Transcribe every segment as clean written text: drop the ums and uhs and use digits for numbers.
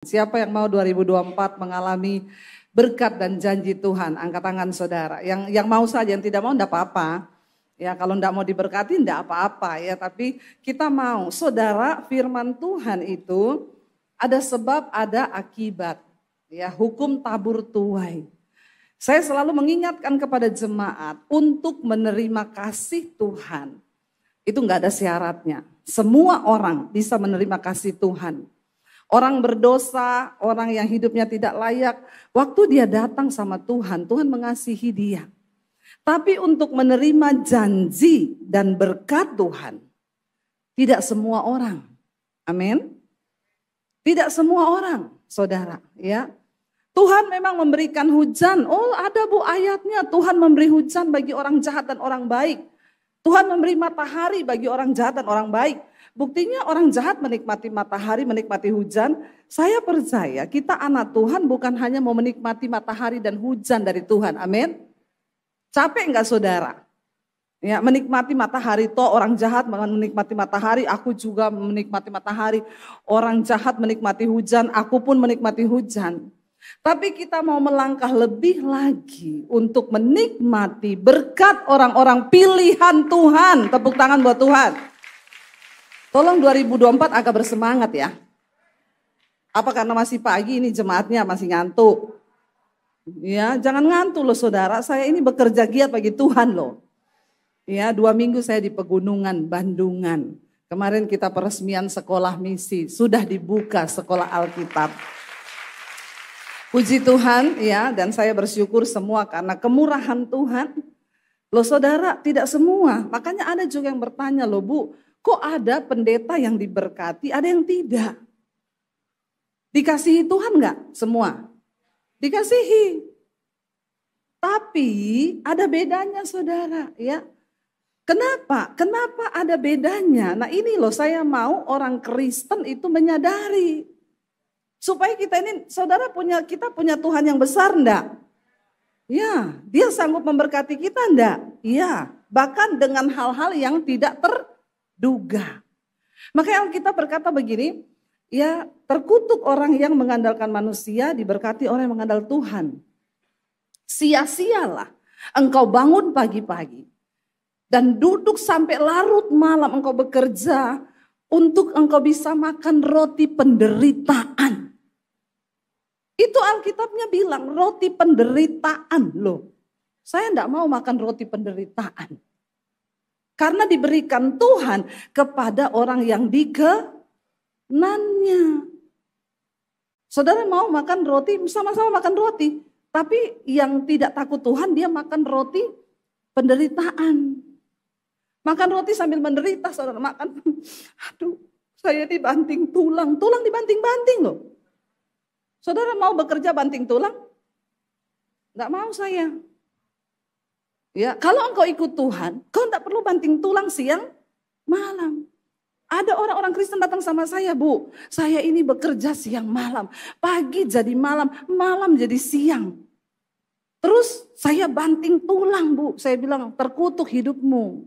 Siapa yang mau 2024 mengalami berkat dan janji Tuhan? Angkat tangan saudara. Yang mau saja, yang tidak mau enggak apa-apa. Ya, kalau enggak mau diberkati enggak apa-apa ya, tapi kita mau. Saudara, firman Tuhan itu ada sebab, ada akibat. Ya, hukum tabur tuai. Saya selalu mengingatkan kepada jemaat untuk menerima kasih Tuhan. Itu enggak ada syaratnya. Semua orang bisa menerima kasih Tuhan. Orang berdosa, orang yang hidupnya tidak layak, waktu dia datang sama Tuhan, Tuhan mengasihi dia. Tapi untuk menerima janji dan berkat Tuhan, tidak semua orang. Amin. Tidak semua orang, saudara. Ya, Tuhan memang memberikan hujan. Oh, ada bu ayatnya, Tuhan memberi hujan bagi orang jahat dan orang baik. Tuhan memberi matahari bagi orang jahat dan orang baik. Buktinya orang jahat menikmati matahari, menikmati hujan. Saya percaya kita anak Tuhan bukan hanya mau menikmati matahari dan hujan dari Tuhan. Amin. Capek enggak saudara? Ya, menikmati matahari, toh orang jahat menikmati matahari, aku juga menikmati matahari. Orang jahat menikmati hujan, aku pun menikmati hujan. Tapi kita mau melangkah lebih lagi untuk menikmati berkat orang-orang pilihan Tuhan. Tepuk tangan buat Tuhan. Tolong 2024 agak bersemangat ya. Apa karena masih pagi ini jemaatnya masih ngantuk? Ya, jangan ngantuk loh saudara. Saya ini bekerja giat bagi Tuhan loh. Ya, 2 minggu saya di pegunungan Bandungan. Kemarin kita peresmian sekolah misi. Sudah dibuka sekolah Alkitab. Puji Tuhan ya, dan saya bersyukur semua karena kemurahan Tuhan. Loh saudara, tidak semua. Makanya ada juga yang bertanya loh bu, kok ada pendeta yang diberkati, ada yang tidak? Dikasihi Tuhan enggak semua? Dikasihi. Tapi ada bedanya saudara ya. Kenapa? Kenapa ada bedanya? Nah ini loh saya mau orang Kristen itu menyadari. Supaya kita ini saudara kita punya Tuhan yang besar enggak? Ya, dia sanggup memberkati kita enggak? Iya, bahkan dengan hal-hal yang tidak terduga. Makanya Alkitab berkata begini, ya terkutuk orang yang mengandalkan manusia, diberkati orang yang mengandalkan Tuhan. Sia-sialah engkau bangun pagi-pagi dan duduk sampai larut malam engkau bekerja untuk engkau bisa makan roti penderitaan. Itu Alkitabnya bilang roti penderitaan loh. Saya enggak mau makan roti penderitaan. Karena diberikan Tuhan kepada orang yang dikenannya. Saudara mau makan roti, sama-sama makan roti. Tapi yang tidak takut Tuhan dia makan roti penderitaan. Makan roti sambil menderita, saudara makan. Aduh, saya dibanting tulang dibanting-banting loh. Saudara mau bekerja banting tulang? Enggak mau saya. Ya, kalau engkau ikut Tuhan, kau enggak perlu banting tulang siang, malam. Ada orang-orang Kristen datang sama saya, Bu. Saya ini bekerja siang malam, pagi jadi malam, malam jadi siang. Terus saya banting tulang, Bu. Saya bilang, terkutuk hidupmu.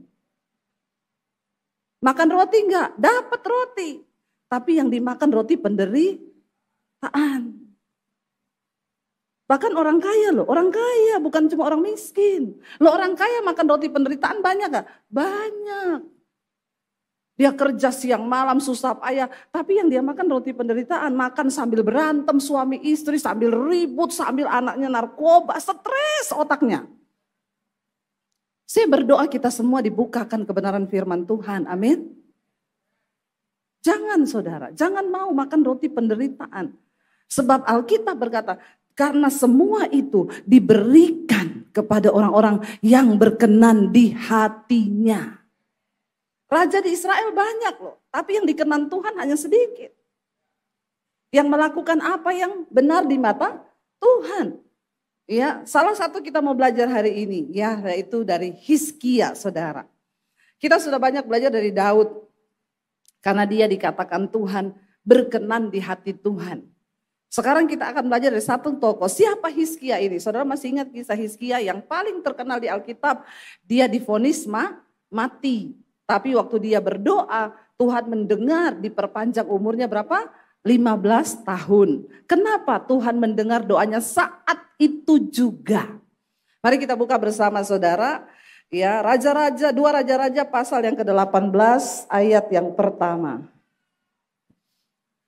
Makan roti enggak? Dapat roti. Tapi yang dimakan roti penderitaan. Bahkan orang kaya loh, orang kaya bukan cuma orang miskin. Loh orang kaya makan roti penderitaan banyak gak? Banyak. Dia kerja siang malam susah payah, tapi yang dia makan roti penderitaan, makan sambil berantem suami istri, sambil ribut, sambil anaknya narkoba, stres otaknya. Saya berdoa kita semua dibukakan kebenaran firman Tuhan, amin. Jangan saudara, jangan mau makan roti penderitaan. Sebab Alkitab berkata, karena semua itu diberikan kepada orang-orang yang berkenan di hatinya. Raja di Israel banyak loh, tapi yang dikenan Tuhan hanya sedikit. Yang melakukan apa yang benar di mata Tuhan. Ya, salah satu kita mau belajar hari ini ya, yaitu dari Hizkia, saudara. Kita sudah banyak belajar dari Daud. Karena dia dikatakan Tuhan berkenan di hati Tuhan. Sekarang kita akan belajar dari satu tokoh. Siapa Hizkia ini? Saudara masih ingat kisah Hizkia yang paling terkenal di Alkitab? Dia divonis mati. Tapi waktu dia berdoa, Tuhan mendengar diperpanjang umurnya berapa? 15 tahun. Kenapa Tuhan mendengar doanya saat itu juga? Mari kita buka bersama saudara. Ya, Raja-Raja, 2 Raja-Raja pasal yang ke-18 ayat yang pertama.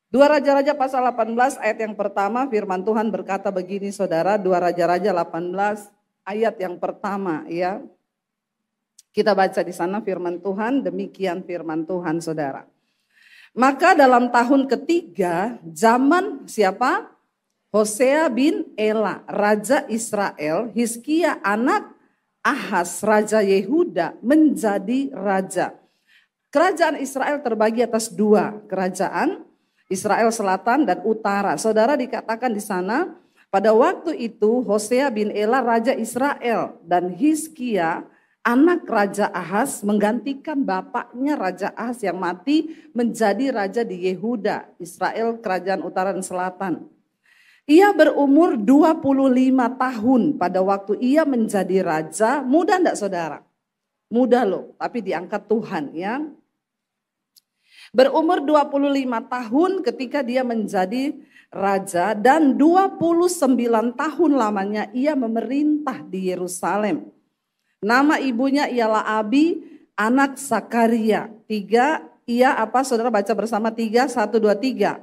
2 Raja-Raja pasal 18 ayat yang pertama, firman Tuhan berkata begini saudara, 2 Raja-Raja 18 ayat yang pertama ya. Kita baca di sana firman Tuhan, demikian firman Tuhan saudara. Maka dalam tahun ketiga, zaman siapa? Hosea bin Ela, Raja Israel, Hizkia anak Ahaz, Raja Yehuda menjadi raja. Kerajaan Israel terbagi atas 2 kerajaan, Israel Selatan dan Utara. Saudara, dikatakan di sana, pada waktu itu Hosea bin Ela Raja Israel dan Hizkia anak Raja Ahaz menggantikan bapaknya Raja Ahaz yang mati menjadi raja di Yehuda, Israel kerajaan Utara dan Selatan. Ia berumur 25 tahun pada waktu ia menjadi raja. Muda enggak saudara? Muda loh, tapi diangkat Tuhan ya. Berumur 25 tahun ketika dia menjadi raja dan 29 tahun lamanya ia memerintah di Yerusalem. Nama ibunya ialah Abi, anak Sakaria. 3, ia apa saudara baca bersama 3, 1, 2, 3.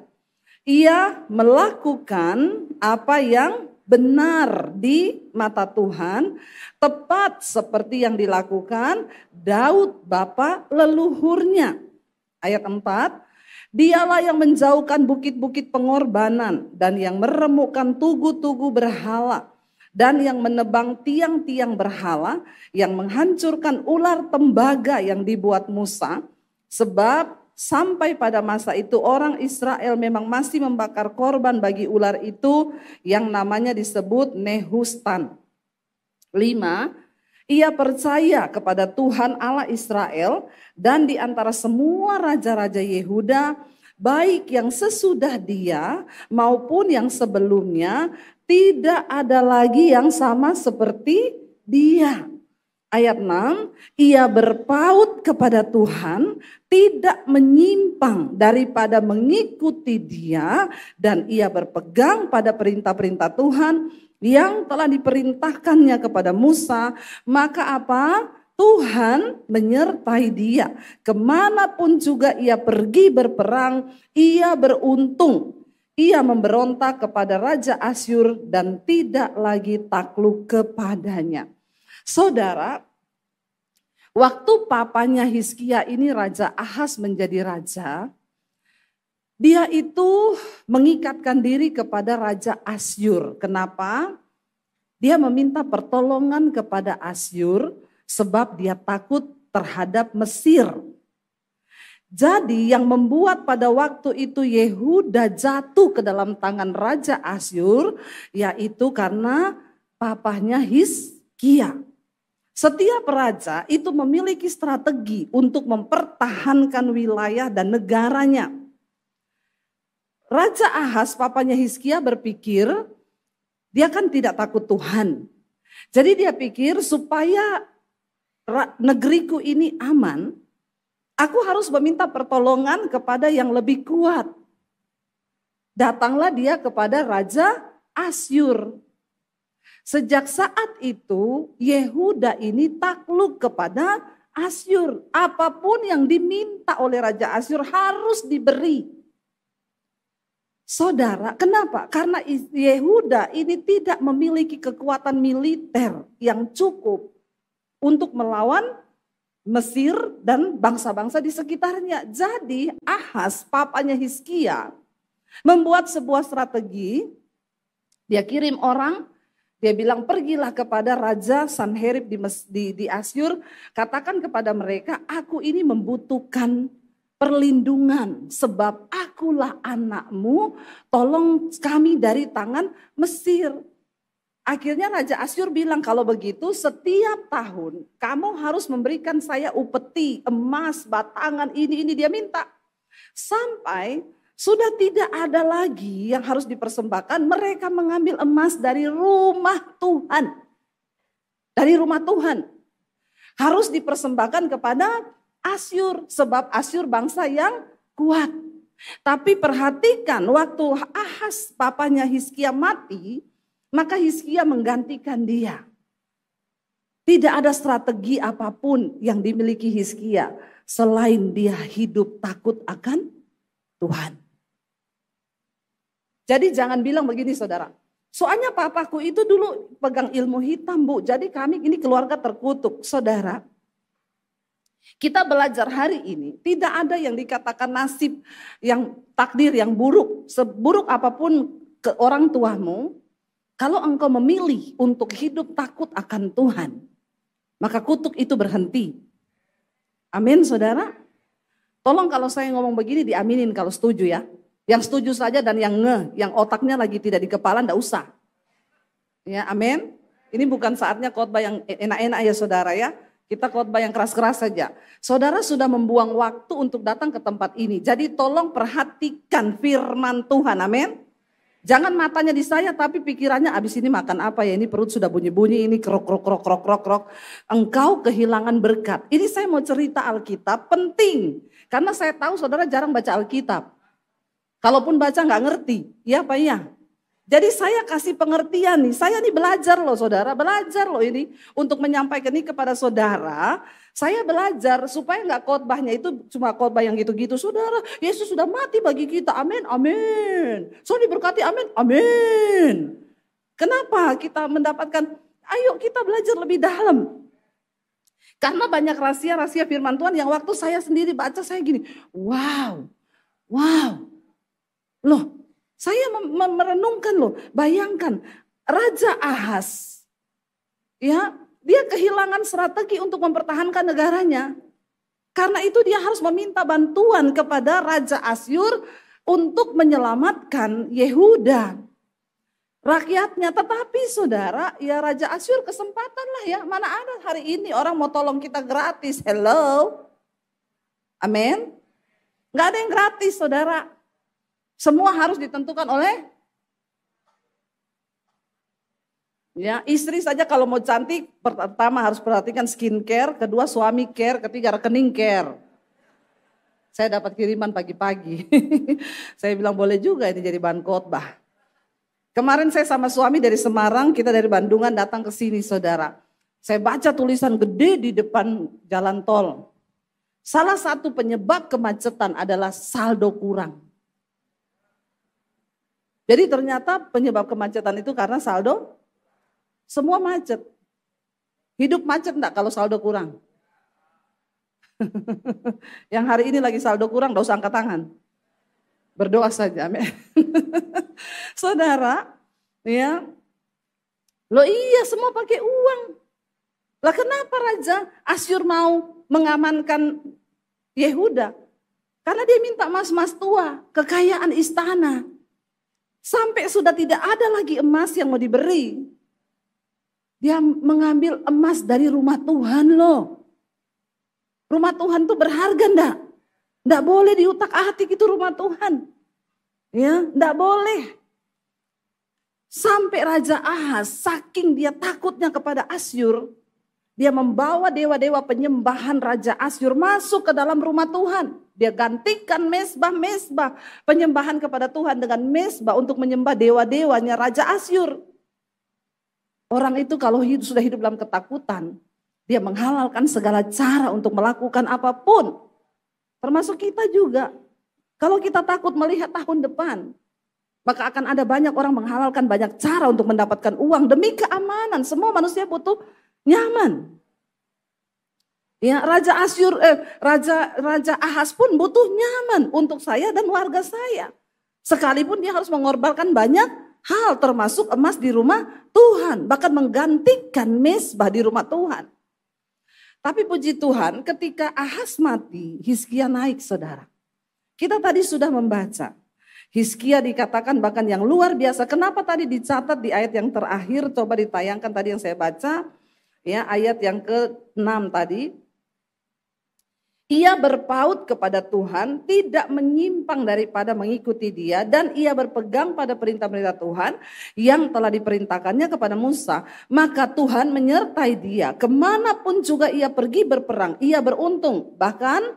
Ia melakukan apa yang benar di mata Tuhan, tepat seperti yang dilakukan Daud bapa leluhurnya. Ayat 4, dialah yang menjauhkan bukit-bukit pengorbanan dan yang meremukkan tugu-tugu berhala dan yang menebang tiang-tiang berhala, yang menghancurkan ular tembaga yang dibuat Musa. Sebab sampai pada masa itu orang Israel memang masih membakar korban bagi ular itu yang namanya disebut Nehustan. 5, ia percaya kepada Tuhan Allah Israel dan di antara semua raja-raja Yehuda, baik yang sesudah dia maupun yang sebelumnya, tidak ada lagi yang sama seperti dia. Ayat 6, ia berpaut kepada Tuhan, tidak menyimpang daripada mengikuti dia, dan ia berpegang pada perintah-perintah Tuhan yang telah diperintahkannya kepada Musa. Maka apa? Tuhan menyertai dia. Kemanapun juga ia pergi berperang, ia beruntung. Ia memberontak kepada Raja Asyur dan tidak lagi takluk kepadanya. Saudara, waktu papanya Hizkia ini Raja Ahaz menjadi raja, dia itu mengikatkan diri kepada Raja Asyur. Kenapa? Dia meminta pertolongan kepada Asyur sebab dia takut terhadap Mesir. Jadi yang membuat pada waktu itu Yehuda jatuh ke dalam tangan Raja Asyur, yaitu karena papahnya Hizkia. Setiap raja itu memiliki strategi untuk mempertahankan wilayah dan negaranya. Raja Ahaz, papanya Hizkia berpikir, dia kan tidak takut Tuhan. Jadi dia pikir supaya negeriku ini aman, aku harus meminta pertolongan kepada yang lebih kuat. Datanglah dia kepada Raja Asyur. Sejak saat itu Yehuda ini takluk kepada Asyur. Apapun yang diminta oleh Raja Asyur harus diberi. Saudara, kenapa? Karena Yehuda ini tidak memiliki kekuatan militer yang cukup untuk melawan Mesir dan bangsa-bangsa di sekitarnya. Jadi Ahaz, papanya Hizkia, membuat sebuah strategi. Dia kirim orang, dia bilang pergilah kepada Raja Sanherib di Asyur. Katakan kepada mereka, aku ini membutuhkan perlindungan sebab akulah anakmu, tolong kami dari tangan Mesir. Akhirnya Raja Asyur bilang, kalau begitu setiap tahun kamu harus memberikan saya upeti, emas, batangan, ini dia minta. Sampai sudah tidak ada lagi yang harus dipersembahkan, mereka mengambil emas dari rumah Tuhan. Dari rumah Tuhan. Harus dipersembahkan kepada Asyur, sebab Asyur bangsa yang kuat. Tapi perhatikan waktu Ahaz papanya Hizkia mati, maka Hizkia menggantikan dia. Tidak ada strategi apapun yang dimiliki Hizkia selain dia hidup takut akan Tuhan. Jadi jangan bilang begini saudara, soalnya papaku itu dulu pegang ilmu hitam Bu, jadi kami ini keluarga terkutuk. Saudara, kita belajar hari ini, tidak ada yang dikatakan nasib yang takdir yang buruk. Seburuk apapun ke orang tuamu, kalau engkau memilih untuk hidup takut akan Tuhan, maka kutuk itu berhenti. Amin saudara. Tolong kalau saya ngomong begini diaminin kalau setuju ya. Yang setuju saja dan yang yang otaknya lagi tidak di kepala enggak usah. Ya, amin. Ini bukan saatnya khotbah yang enak-enak ya saudara ya. Kita khotbah yang keras-keras saja. Saudara sudah membuang waktu untuk datang ke tempat ini. Jadi tolong perhatikan firman Tuhan. Amin. Jangan matanya di saya tapi pikirannya abis ini makan apa ya. Ini perut sudah bunyi-bunyi. Ini krok. Engkau kehilangan berkat. Ini saya mau cerita Alkitab penting. Karena saya tahu saudara jarang baca Alkitab. Kalaupun baca nggak ngerti. Ya Pak ya. Jadi saya kasih pengertian nih, saya nih belajar loh saudara, belajar loh ini untuk menyampaikan ini kepada saudara. Saya belajar supaya nggak khotbahnya itu cuma khotbah yang gitu-gitu. Saudara, Yesus sudah mati bagi kita, amin, amin. So diberkati, amin, amin. Kenapa kita mendapatkan, ayo kita belajar lebih dalam. Karena banyak rahasia-rahasia firman Tuhan yang waktu saya sendiri baca saya gini, wow, loh. Saya merenungkan loh, bayangkan Raja Ahaz, ya dia kehilangan strategi untuk mempertahankan negaranya. Karena itu dia harus meminta bantuan kepada Raja Asyur untuk menyelamatkan Yehuda, rakyatnya. Tetapi saudara, ya Raja Asyur kesempatan lah ya, mana ada hari ini orang mau tolong kita gratis, hello, amin. Gak ada yang gratis saudara. Semua harus ditentukan oleh ya istri saja kalau mau cantik pertama harus perhatikan skincare, kedua suami care, ketiga rekening care. Saya dapat kiriman pagi-pagi. Saya bilang boleh juga ini jadi bahan khotbah. Kemarin saya sama suami dari Semarang, kita dari Bandungan datang ke sini saudara. Saya baca tulisan gede di depan jalan tol. Salah satu penyebab kemacetan adalah saldo kurang. Jadi ternyata penyebab kemacetan itu karena saldo, semua macet. Hidup macet enggak kalau saldo kurang? Yang hari ini lagi saldo kurang, enggak usah angkat tangan. Berdoa saja, amin. Saudara, ya, loh iya semua pakai uang. Lah kenapa Raja Asyur mau mengamankan Yehuda? Karena dia minta emas-emas tua, kekayaan istana. Sampai sudah tidak ada lagi emas yang mau diberi. Dia mengambil emas dari rumah Tuhan loh. Rumah Tuhan tuh berharga enggak? Enggak boleh diutak-atik itu rumah Tuhan. Ya, enggak boleh. Sampai Raja Ahaz saking dia takutnya kepada Asyur, dia membawa dewa-dewa penyembahan Raja Asyur masuk ke dalam rumah Tuhan. Dia gantikan mesbah-mesbah penyembahan kepada Tuhan dengan mesbah untuk menyembah dewa-dewanya Raja Asyur. Orang itu kalau sudah hidup dalam ketakutan, dia menghalalkan segala cara untuk melakukan apapun. Termasuk kita juga. Kalau kita takut melihat tahun depan, maka akan ada banyak orang menghalalkan banyak cara untuk mendapatkan uang demi keamanan. Semua manusia butuh nyaman. Ya, Raja Ahaz pun butuh nyaman untuk saya dan warga saya. Sekalipun dia harus mengorbankan banyak hal termasuk emas di rumah Tuhan. Bahkan menggantikan mesbah di rumah Tuhan. Tapi puji Tuhan ketika Ahaz mati, Hizkia naik saudara. Kita tadi sudah membaca. Hizkia dikatakan bahkan yang luar biasa. Kenapa tadi dicatat di ayat yang terakhir? Coba ditayangkan tadi yang saya baca. Ya, ayat yang ke-6 tadi. Ia berpaut kepada Tuhan, tidak menyimpang daripada mengikuti dia, dan ia berpegang pada perintah-perintah Tuhan yang telah diperintahkannya kepada Musa. Maka Tuhan menyertai dia, kemanapun juga ia pergi berperang, ia beruntung. Bahkan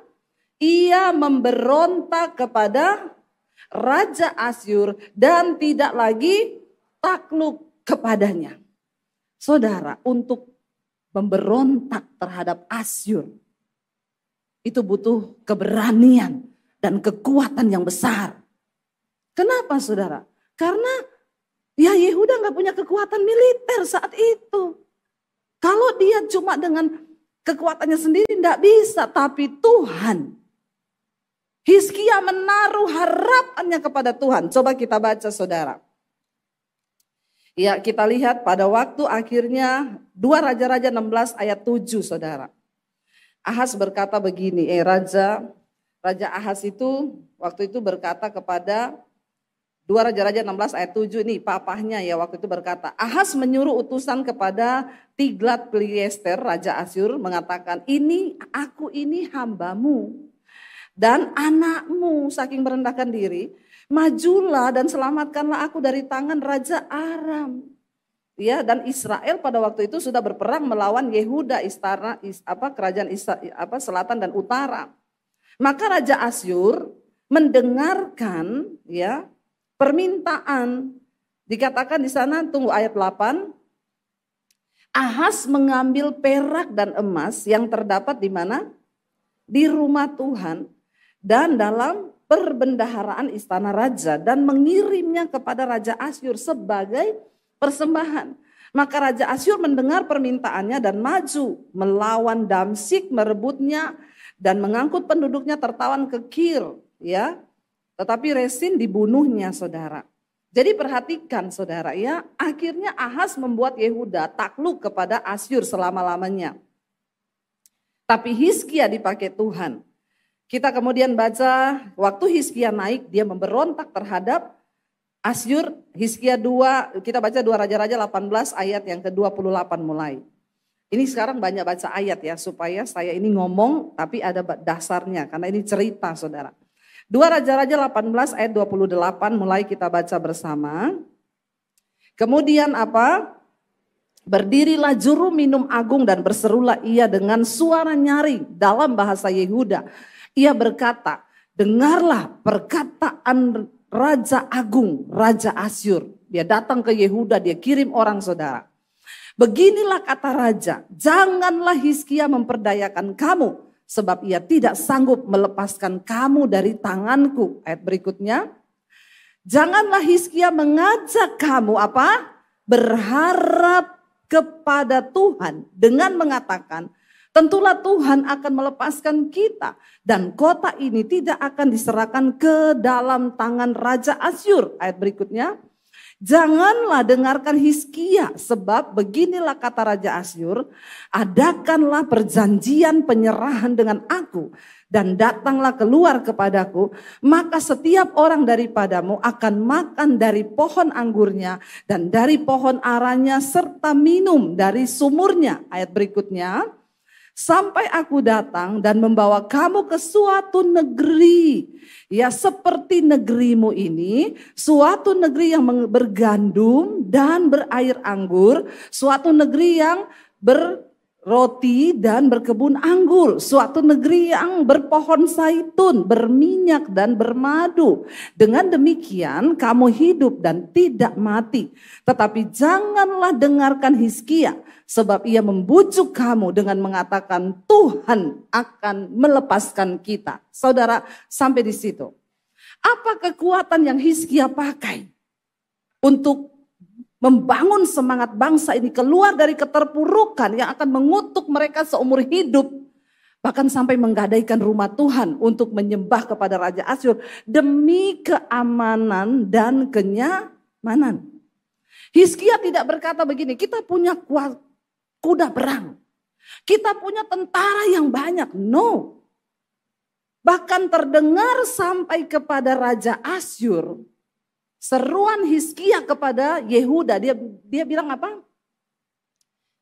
ia memberontak kepada Raja Asyur dan tidak lagi takluk kepadanya. Saudara, untuk memberontak terhadap Asyur itu butuh keberanian dan kekuatan yang besar. Kenapa saudara? Karena ya Yehuda gak punya kekuatan militer saat itu. Kalau dia cuma dengan kekuatannya sendiri tidak bisa. Tapi Tuhan, Hizkia menaruh harapannya kepada Tuhan. Coba kita baca saudara. Ya kita lihat pada waktu akhirnya 2 Raja-Raja 16 ayat 7 saudara. Ahaz berkata begini, Raja Ahaz itu waktu itu berkata kepada 2 Raja-Raja 16 ayat 7 ini papahnya ya waktu itu berkata, Ahaz menyuruh utusan kepada Tiglat-Pilneser Raja Asyur mengatakan, aku ini hambamu dan anakmu, saking merendahkan diri, majulah dan selamatkanlah aku dari tangan Raja Aram. Ya, dan Israel pada waktu itu sudah berperang melawan Yehuda, kerajaan selatan dan utara. Maka Raja Asyur mendengarkan ya permintaan, dikatakan di sana, tunggu ayat 8. Ahaz mengambil perak dan emas yang terdapat di mana? Di rumah Tuhan dan dalam perbendaharaan istana raja dan mengirimnya kepada Raja Asyur sebagai persembahan. Maka Raja Asyur mendengar permintaannya dan maju melawan Damsyik, merebutnya dan mengangkut penduduknya tertawan ke Kir, ya. Tetapi Resin dibunuhnya, saudara. Jadi perhatikan, saudara, ya, akhirnya Ahaz membuat Yehuda takluk kepada Asyur selama-lamanya. Tapi Hizkia dipakai Tuhan. Kita kemudian baca waktu Hizkia naik, dia memberontak terhadap Asyur. Hizkia 2, kita baca 2 Raja-Raja 18 ayat yang ke-28 mulai. Ini sekarang banyak baca ayat ya, supaya saya ini ngomong tapi ada dasarnya, karena ini cerita saudara. 2 Raja-Raja 18 ayat 28 mulai kita baca bersama. Kemudian apa? Berdirilah juru minum agung dan berserulah ia dengan suara nyaring dalam bahasa Yehuda. Ia berkata, dengarlah perkataan Raja Agung, Raja Asyur. Dia datang ke Yehuda, dia kirim orang saudara. Beginilah kata Raja, janganlah Hizkia memperdayakan kamu, sebab ia tidak sanggup melepaskan kamu dari tanganku. Ayat berikutnya, janganlah Hizkia mengajak kamu apa? Berharap kepada Tuhan dengan mengatakan, tentulah Tuhan akan melepaskan kita dan kota ini tidak akan diserahkan ke dalam tangan Raja Asyur. Ayat berikutnya, janganlah dengarkan Hizkia sebab beginilah kata Raja Asyur, adakanlah perjanjian penyerahan dengan aku dan datanglah keluar kepadaku, maka setiap orang daripadamu akan makan dari pohon anggurnya dan dari pohon aranya serta minum dari sumurnya. Ayat berikutnya, sampai aku datang dan membawa kamu ke suatu negeri. Ya seperti negerimu ini, suatu negeri yang bergandum dan berair anggur. Suatu negeri yang berroti dan berkebun anggur. Suatu negeri yang berpohon zaitun, berminyak dan bermadu. Dengan demikian kamu hidup dan tidak mati. Tetapi janganlah dengarkan Hizkia, sebab ia membujuk kamu dengan mengatakan Tuhan akan melepaskan kita. Saudara, sampai di situ. Apa kekuatan yang Hizkia pakai untuk membangun semangat bangsa ini keluar dari keterpurukan yang akan mengutuk mereka seumur hidup. Bahkan sampai menggadaikan rumah Tuhan untuk menyembah kepada Raja Asyur demi keamanan dan kenyamanan. Hizkia tidak berkata begini, kita punya kuda perang. Kita punya tentara yang banyak. No. Bahkan terdengar sampai kepada Raja Asyur. Seruan Hizkia kepada Yehuda. Dia bilang apa?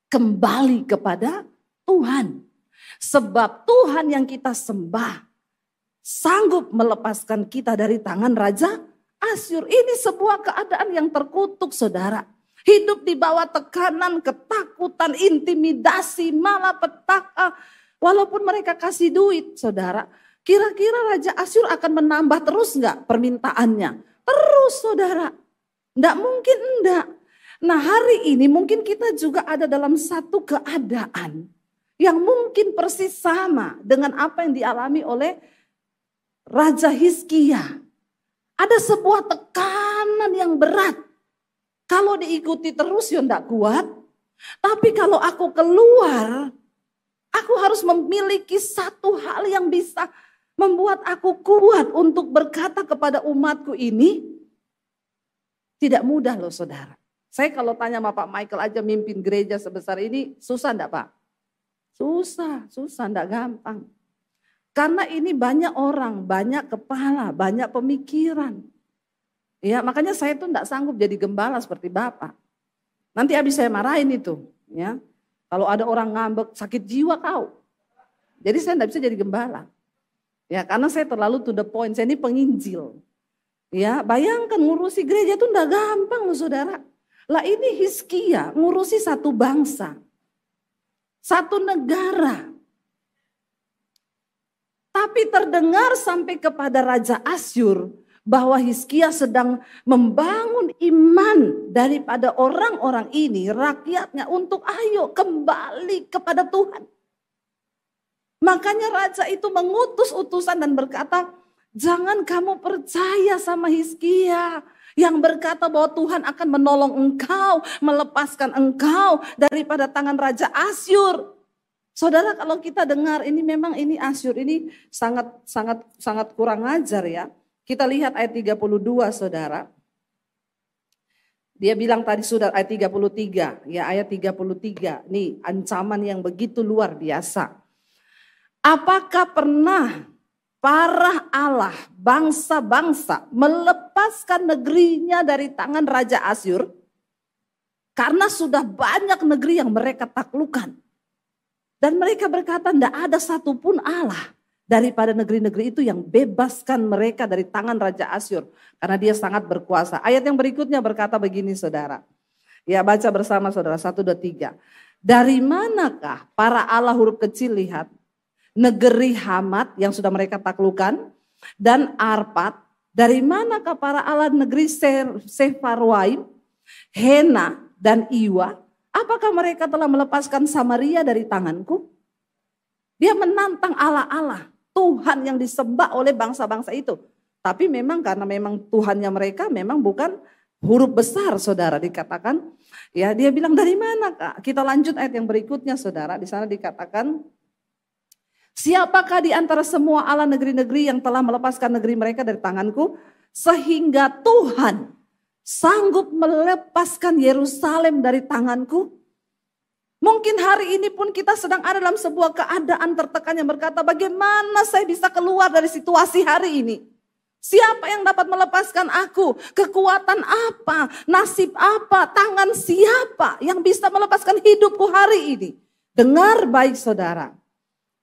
Kembali kepada Tuhan. Sebab Tuhan yang kita sembah sanggup melepaskan kita dari tangan Raja Asyur. Ini sebuah keadaan yang terkutuk saudara. Hidup di bawah tekanan, ketakutan, intimidasi, malapetaka. Walaupun mereka kasih duit, saudara. Kira-kira Raja Asyur akan menambah terus enggak permintaannya? Terus saudara. Enggak mungkin enggak. Nah hari ini mungkin kita juga ada dalam satu keadaan yang mungkin persis sama dengan apa yang dialami oleh Raja Hizkia. Ada sebuah tekanan yang berat. Kalau diikuti terus ya enggak kuat. Tapi kalau aku keluar, aku harus memiliki satu hal yang bisa membuat aku kuat untuk berkata kepada umatku ini. Tidak mudah loh saudara. Saya kalau tanya sama Pak Michael aja mimpin gereja sebesar ini, susah enggak Pak? Susah enggak gampang. Karena ini banyak orang, banyak kepala, banyak pemikiran. Ya makanya saya tuh enggak sanggup jadi gembala seperti Bapak. Nanti habis saya marahin itu. Ya, kalau ada orang ngambek, sakit jiwa kau. Jadi saya enggak bisa jadi gembala. Ya karena saya terlalu to the point, saya ini penginjil. Ya bayangkan ngurusi gereja itu enggak gampang loh saudara. Lah ini Hizkia ngurusi satu bangsa, satu negara. Tapi terdengar sampai kepada Raja Asyur bahwa Hizkia sedang membangun iman daripada orang-orang ini, rakyatnya untuk ayo kembali kepada Tuhan. Makanya raja itu mengutus utusan dan berkata, jangan kamu percaya sama Hizkia yang berkata bahwa Tuhan akan menolong engkau, melepaskan engkau daripada tangan Raja Asyur. Saudara kalau kita dengar ini memang ini Asyur ini sangat kurang ajar ya. Kita lihat ayat 32 saudara. Dia bilang tadi sudah ayat 33, ya ayat 33. Nih ancaman yang begitu luar biasa. Apakah pernah para Allah bangsa-bangsa melepaskan negerinya dari tangan Raja Asyur? Karena sudah banyak negeri yang mereka taklukkan. Dan mereka berkata tidak ada satupun Allah daripada negeri-negeri itu yang bebaskan mereka dari tangan Raja Asyur. Karena dia sangat berkuasa. Ayat yang berikutnya berkata begini saudara. Ya baca bersama saudara 1, 2, 3. Dari manakah para Allah huruf kecil lihat. Negeri Hamat yang sudah mereka taklukkan. Dan Arpad. Dari manakah para Allah negeri Sefarwaim. Hena dan Iwa. Apakah mereka telah melepaskan Samaria dari tanganku? Dia menantang Allah-Allah. Tuhan yang disembah oleh bangsa-bangsa itu. Tapi memang karena memang Tuhannya mereka memang bukan huruf besar saudara dikatakan. Ya dia bilang dari mana Kak? Kita lanjut ayat yang berikutnya saudara. Di sana dikatakan. Siapakah di antara semua Allah negeri-negeri yang telah melepaskan negeri mereka dari tanganku? Sehingga Tuhan sanggup melepaskan Yerusalem dari tanganku. Mungkin hari ini pun kita sedang ada dalam sebuah keadaan tertekan yang berkata bagaimana saya bisa keluar dari situasi hari ini. Siapa yang dapat melepaskan aku? Kekuatan apa? Nasib apa? Tangan siapa yang bisa melepaskan hidupku hari ini? Dengar baik saudara.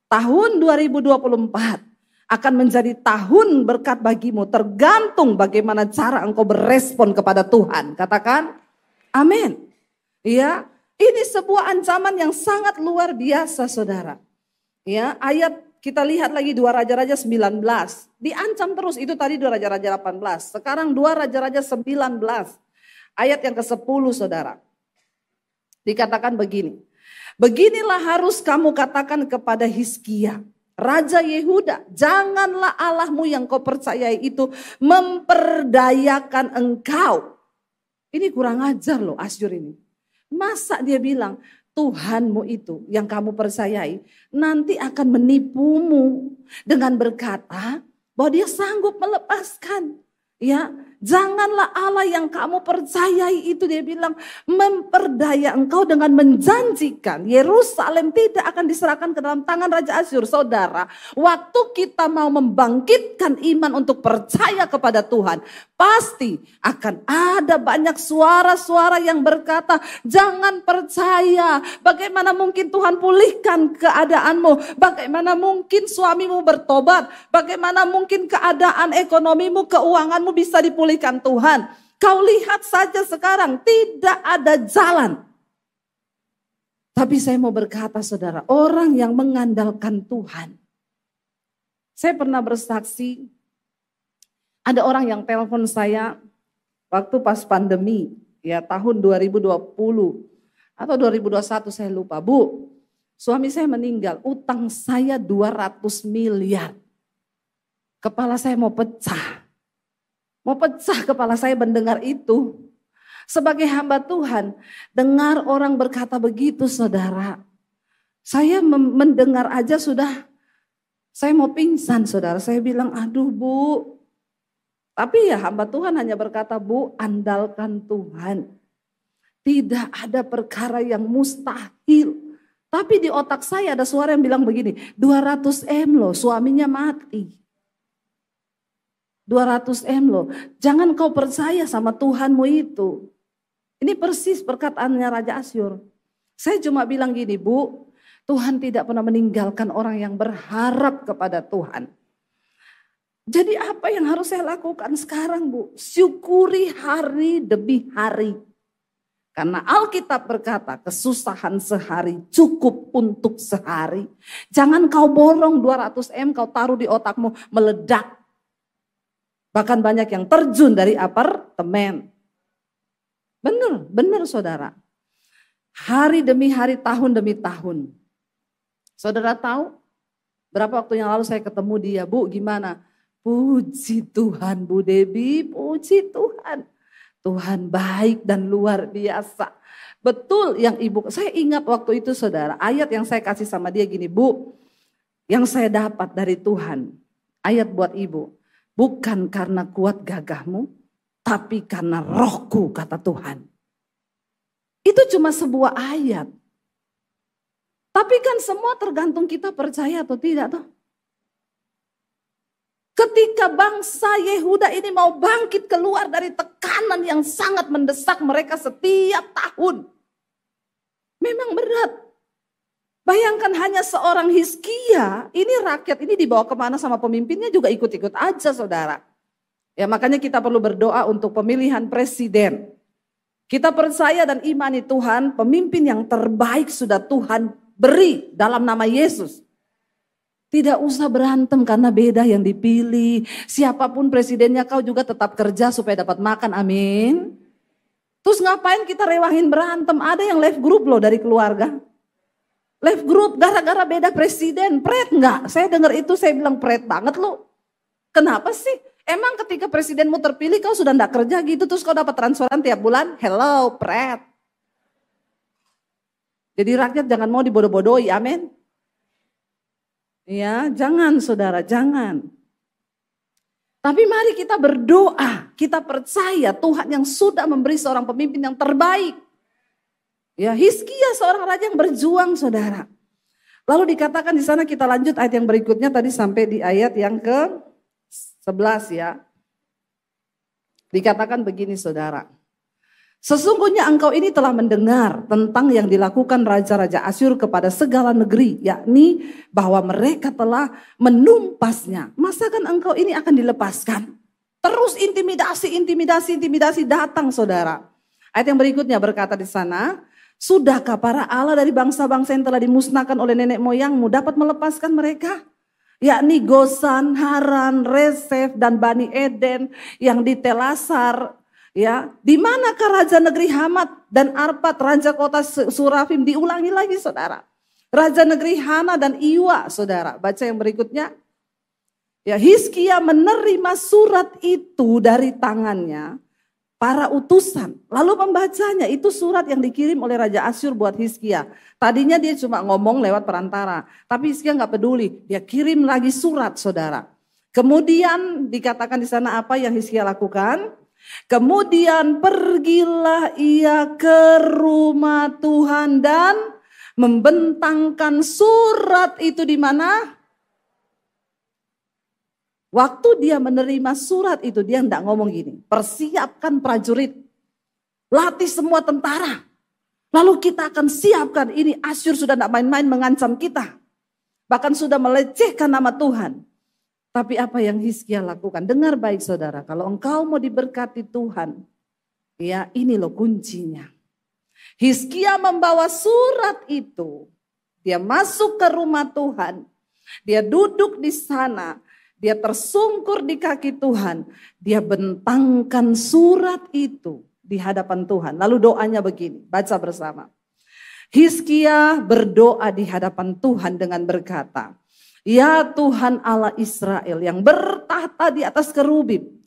Tahun 2024. Akan menjadi tahun berkat bagimu. Tergantung bagaimana cara engkau berespon kepada Tuhan. Katakan amin. Ya, ini sebuah ancaman yang sangat luar biasa saudara. Ya, ayat kita lihat lagi 2 Raja-Raja 19. Diancam terus itu tadi 2 Raja-Raja 18. Sekarang 2 Raja-Raja 19. Ayat yang ke-10 saudara. Dikatakan begini. Beginilah harus kamu katakan kepada Hizkia. Raja Yehuda, janganlah Allahmu yang kau percayai itu memperdayakan engkau. Ini kurang ajar loh Asyur ini. Masa dia bilang Tuhanmu itu yang kamu percayai nanti akan menipumu dengan berkata bahwa dia sanggup melepaskan. Ya, janganlah Allah yang kamu percayai itu dia bilang memperdaya engkau dengan menjanjikan Yerusalem tidak akan diserahkan ke dalam tangan Raja Asyur. Saudara, waktu kita mau membangkitkan iman untuk percaya kepada Tuhan, pasti akan ada banyak suara-suara yang berkata, jangan percaya. Bagaimana mungkin Tuhan pulihkan keadaanmu? Bagaimana mungkin suamimu bertobat? Bagaimana mungkin keadaan ekonomimu, keuanganmu bisa dipulihkan Tuhan? Kau lihat saja sekarang tidak ada jalan. Tapi saya mau berkata saudara, orang yang mengandalkan Tuhan Saya pernah bersaksi, ada orang yang telepon saya waktu pas pandemi, ya tahun 2020 atau 2021 saya lupa. Bu, suami saya meninggal, utang saya 200 miliar. Kepala saya mau pecah. Mau pecah kepala saya mendengar itu. Sebagai hamba Tuhan, dengar orang berkata begitu saudara. Saya mendengar aja sudah, saya mau pingsan saudara. Saya bilang, aduh Bu. Tapi ya hamba Tuhan hanya berkata, Bu, andalkan Tuhan. Tidak ada perkara yang mustahil. Tapi di otak saya ada suara yang bilang begini, 200 M loh, suaminya mati. 200 M loh, jangan kau percaya sama Tuhanmu itu. Ini persis perkataannya Raja Asyur. Saya cuma bilang gini, Bu, Tuhan tidak pernah meninggalkan orang yang berharap kepada Tuhan. Jadi apa yang harus saya lakukan sekarang, Bu? Syukuri hari demi hari. Karena Alkitab berkata kesusahan sehari cukup untuk sehari. Jangan kau borong 200 M kau taruh di otakmu meledak. Bahkan banyak yang terjun dari apartemen. Benar saudara. Hari demi hari, tahun demi tahun. Saudara tahu berapa waktu yang lalu saya ketemu dia, Bu gimana? Puji Tuhan Bu Debbie, puji Tuhan. Tuhan baik dan luar biasa. Betul yang ibu, saya ingat waktu itu saudara, ayat yang saya kasih sama dia gini, Bu, yang saya dapat dari Tuhan, ayat buat ibu, bukan karena kuat gagahmu, tapi karena rohku, kata Tuhan. Itu cuma sebuah ayat. Tapi kan semua tergantung kita percaya atau tidak toh. Ketika bangsa Yehuda ini mau bangkit keluar dari tekanan yang sangat mendesak mereka setiap tahun. Memang berat. Bayangkan hanya seorang Hizkia, ini rakyat ini dibawa kemana sama pemimpinnya juga ikut-ikut aja saudara. Ya makanya kita perlu berdoa untuk pemilihan presiden. Kita percaya dan imani Tuhan, pemimpin yang terbaik sudah Tuhan beri dalam nama Yesus. Tidak usah berantem karena beda yang dipilih. Siapapun presidennya kau juga tetap kerja supaya dapat makan, amin. Terus ngapain kita rewahin berantem? Ada yang left group loh dari keluarga. Left group gara-gara beda presiden, pret enggak? Saya dengar itu saya bilang pret banget loh. Kenapa sih? Emang ketika presidenmu terpilih kau sudah enggak kerja gitu terus kau dapat transferan tiap bulan? Hello, pret. Jadi rakyat jangan mau dibodoh-bodohi, amin. Ya, jangan saudara, jangan. Tapi mari kita berdoa, kita percaya Tuhan yang sudah memberi seorang pemimpin yang terbaik. Ya, Hizkia seorang raja yang berjuang saudara. Lalu dikatakan di sana kita lanjut ayat yang berikutnya tadi sampai di ayat yang ke-11 ya. Dikatakan begini saudara. Sesungguhnya engkau ini telah mendengar tentang yang dilakukan raja-raja Asyur kepada segala negeri, yakni bahwa mereka telah menumpasnya. Masakan engkau ini akan dilepaskan? Terus intimidasi datang saudara. Ayat yang berikutnya berkata di sana, sudahkah para Allah dari bangsa-bangsa yang telah dimusnahkan oleh nenek moyangmu dapat melepaskan mereka? Yakni Gosan, Haran, Resef, dan Bani Eden yang di Telasar. Ya, di manakah raja negeri Hamat dan Arpad, raja kota Surafim, diulangi lagi saudara. Raja negeri Hana dan Iwa saudara. Baca yang berikutnya. Ya, Hizkia menerima surat itu dari tangannya para utusan. Lalu membacanya, itu surat yang dikirim oleh Raja Asyur buat Hizkia. Tadinya dia cuma ngomong lewat perantara. Tapi Hizkia gak peduli, dia kirim lagi surat saudara. Kemudian dikatakan di sana apa yang Hizkia lakukan? Kemudian pergilah ia ke rumah Tuhan dan membentangkan surat itu di mana? Waktu dia menerima surat itu dia enggak ngomong gini, persiapkan prajurit, latih semua tentara. Lalu kita akan siapkan ini, Asyur sudah enggak main-main mengancam kita. Bahkan sudah melecehkan nama Tuhan. Tapi apa yang Hizkia lakukan? Dengar baik saudara, kalau engkau mau diberkati Tuhan, ya ini loh kuncinya. Hizkia membawa surat itu, dia masuk ke rumah Tuhan, dia duduk di sana, Dia tersungkur di kaki Tuhan. Dia bentangkan surat itu di hadapan Tuhan. Lalu doanya begini, baca bersama. Hizkia berdoa di hadapan Tuhan dengan berkata, ya Tuhan Allah Israel yang bertahta di atas kerubim,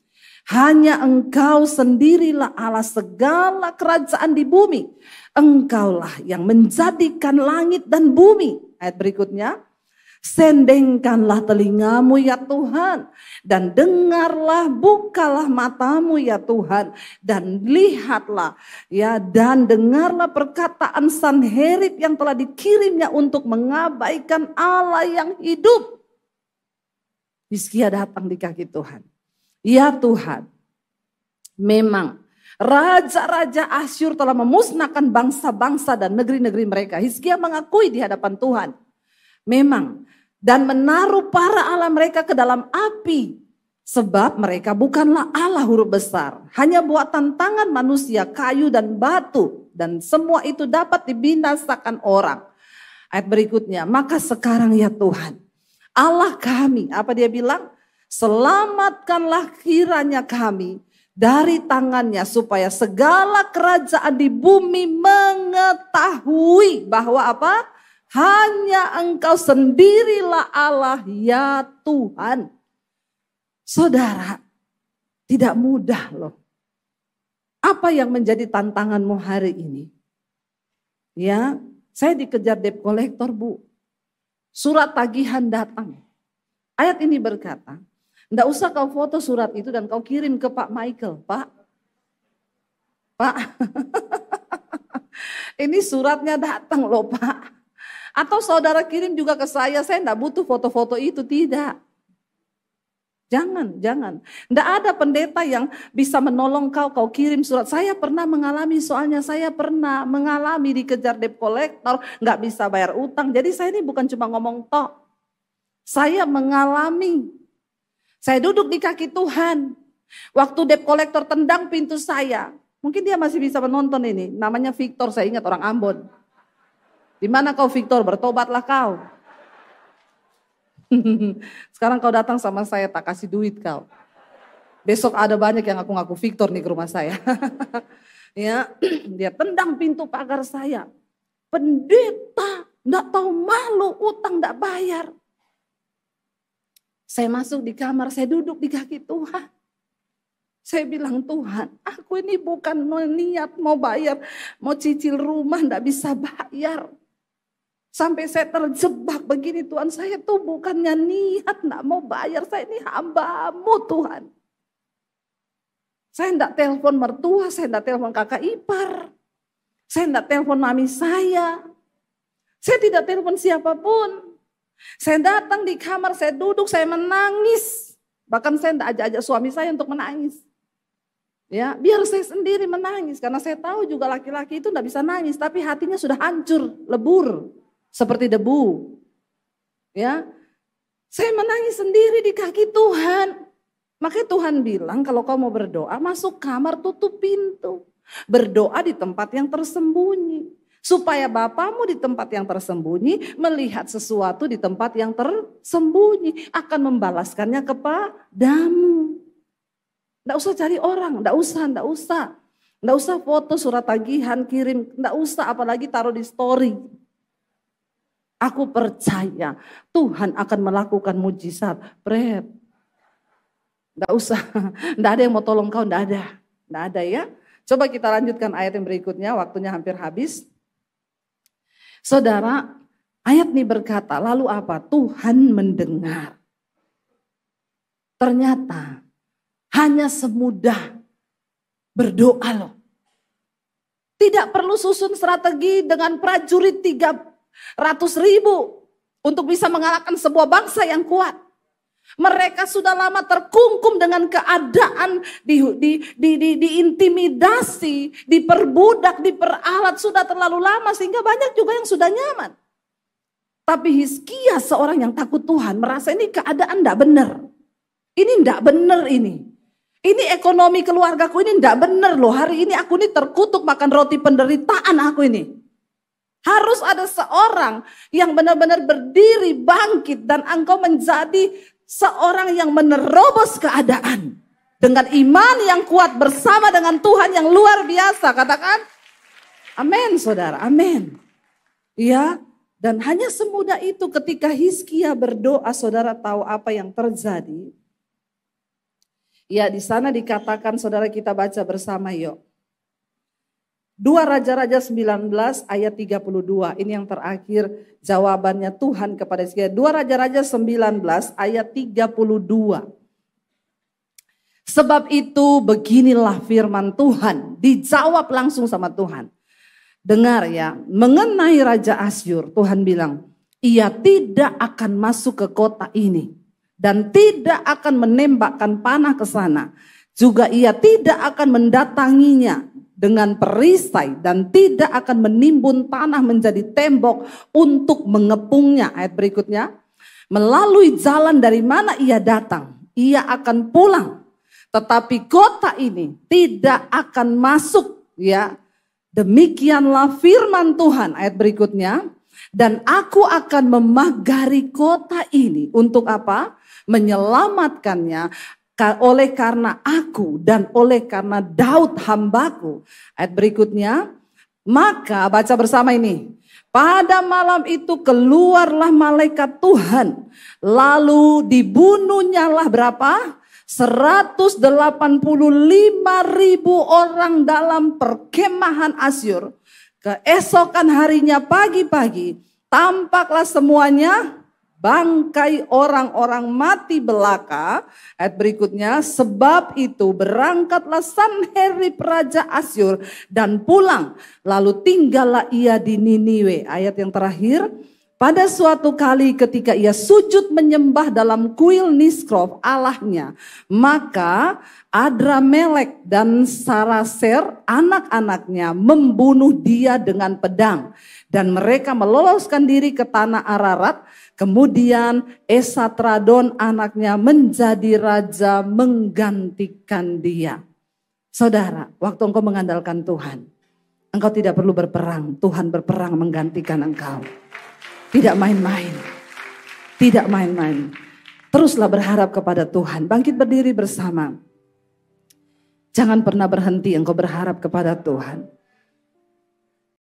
hanya Engkau sendirilah Allah segala kerajaan di bumi. Engkaulah yang menjadikan langit dan bumi. Ayat berikutnya. Sendengkanlah telingamu ya Tuhan. Dan dengarlah, bukalah matamu ya Tuhan. Dan lihatlah ya, dan dengarlah perkataan Sanherib yang telah dikirimnya untuk mengabaikan Allah yang hidup. Hizkia datang di kaki Tuhan. Ya Tuhan, memang raja-raja Asyur telah memusnahkan bangsa-bangsa dan negeri-negeri mereka. Hizkia mengakui di hadapan Tuhan. Memang. Dan menaruh para Allah mereka ke dalam api. Sebab mereka bukanlah Allah huruf besar. Hanya buatan tangan manusia, kayu dan batu. Dan semua itu dapat dibinasakan orang. Ayat berikutnya. Maka sekarang ya Tuhan, Allah kami, apa dia bilang? Selamatkanlah kiranya kami dari tangannya supaya segala kerajaan di bumi mengetahui bahwa apa? Hanya Engkau sendirilah Allah ya Tuhan. Saudara, tidak mudah loh. Apa yang menjadi tantanganmu hari ini? Ya, saya dikejar debt collector, Bu. Surat tagihan datang. Ayat ini berkata, enggak usah kau foto surat itu dan kau kirim ke Pak Michael. Pak, ini suratnya datang loh Pak. Atau saudara kirim juga ke saya enggak butuh foto-foto itu, tidak. Jangan. Enggak ada pendeta yang bisa menolong kau kirim surat. Saya pernah mengalami, soalnya saya pernah mengalami dikejar debt collector, enggak bisa bayar utang. Jadi saya ini bukan cuma ngomong tok. Saya mengalami. Saya duduk di kaki Tuhan. Waktu debt collector tendang pintu saya. Mungkin dia masih bisa menonton ini. Namanya Victor, saya ingat, orang Ambon. Di mana kau Victor? Bertobatlah kau. Sekarang kau datang sama saya, tak kasih duit kau. Besok ada banyak yang ngaku Victor nih ke rumah saya. Ya, dia tendang pintu pagar saya. Pendeta, enggak tahu malu, utang enggak bayar. Saya masuk di kamar, saya duduk di kaki Tuhan. Saya bilang, Tuhan, aku ini bukan niat mau bayar, mau cicil rumah enggak bisa bayar. Sampai saya terjebak begini, Tuhan, saya tuh bukannya niat enggak mau bayar, saya ini hamba-Mu Tuhan. Saya enggak telepon mertua, saya enggak telepon kakak ipar. Saya enggak telepon mami saya. Saya tidak telepon siapapun. Saya datang di kamar, saya duduk, saya menangis. Bahkan saya tidak ajak suami saya untuk menangis. Ya, biar saya sendiri menangis. Karena saya tahu juga laki-laki itu tidak bisa nangis. Tapi hatinya sudah hancur, lebur. Seperti debu. Ya, saya menangis sendiri di kaki Tuhan. Makanya Tuhan bilang kalau kau mau berdoa, masuk kamar, tutup pintu. Berdoa di tempat yang tersembunyi. Supaya Bapamu di tempat yang tersembunyi melihat sesuatu di tempat yang tersembunyi. Akan membalaskannya kepadamu. Tidak usah cari orang, tidak usah. Tidak usah foto surat tagihan kirim, tidak usah apalagi taruh di story. Aku percaya Tuhan akan melakukan mujizat. Pret. Tidak usah, tidak ada yang mau tolong kau, tidak ada ya. Coba kita lanjutkan ayat yang berikutnya, waktunya hampir habis. Saudara, ayat ini berkata, lalu apa? Tuhan mendengar. Ternyata hanya semudah berdoa loh. Tidak perlu susun strategi dengan prajurit 300.000 untuk bisa mengalahkan sebuah bangsa yang kuat. Mereka sudah lama terkungkum dengan keadaan, diintimidasi, diperbudak, diperalat sudah terlalu lama sehingga banyak juga yang sudah nyaman. Tapi Hizkia seorang yang takut Tuhan merasa ini keadaan tidak benar. Ini tidak benar ini. Ini ekonomi keluargaku ini tidak benar loh. Hari ini aku ini terkutuk makan roti penderitaan aku ini. Harus ada seorang yang benar-benar berdiri bangkit dan engkau menjadi seorang yang menerobos keadaan dengan iman yang kuat bersama dengan Tuhan yang luar biasa. Katakan amin saudara, amin. Ya, dan hanya semudah itu ketika Hizkia berdoa, saudara tahu apa yang terjadi? Ya, di sana dikatakan, saudara kita baca bersama yuk. 2 Raja-Raja 19 ayat 32, ini yang terakhir jawabannya Tuhan kepada Hizkia. 2 Raja-Raja 19 ayat 32. Sebab itu beginilah firman Tuhan, dijawab langsung sama Tuhan. Dengar ya, mengenai Raja Asyur, Tuhan bilang, ia tidak akan masuk ke kota ini dan tidak akan menembakkan panah ke sana. Juga ia tidak akan mendatanginya dengan perisai dan tidak akan menimbun tanah menjadi tembok untuk mengepungnya. Ayat berikutnya, melalui jalan dari mana ia datang, ia akan pulang. Tetapi kota ini tidak akan masuk, ya. Demikianlah firman Tuhan. Ayat berikutnya, dan aku akan memagari kota ini untuk apa? Menyelamatkannya oleh karena aku dan oleh karena Daud hambaku. Ayat berikutnya, maka baca bersama ini. Pada malam itu keluarlah malaikat Tuhan, lalu dibunuhnyalah berapa? 185.000 orang dalam perkemahan Asyur. Keesokan harinya pagi-pagi tampaklah semuanya bangkai orang-orang mati belaka. Ayat berikutnya, sebab itu berangkatlah Sanherib Raja Asyur dan pulang, lalu tinggallah ia di Niniwe. Ayat yang terakhir, pada suatu kali ketika ia sujud menyembah dalam kuil Nisroch Allahnya, maka Adramelek dan Saraser anak-anaknya membunuh dia dengan pedang. Dan mereka meloloskan diri ke tanah Ararat. Kemudian Esatradon anaknya menjadi raja menggantikan dia. Saudara, waktu engkau mengandalkan Tuhan, engkau tidak perlu berperang. Tuhan berperang menggantikan engkau. Tidak main-main. Tidak main-main. Teruslah berharap kepada Tuhan. Bangkit berdiri bersama. Jangan pernah berhenti engkau berharap kepada Tuhan.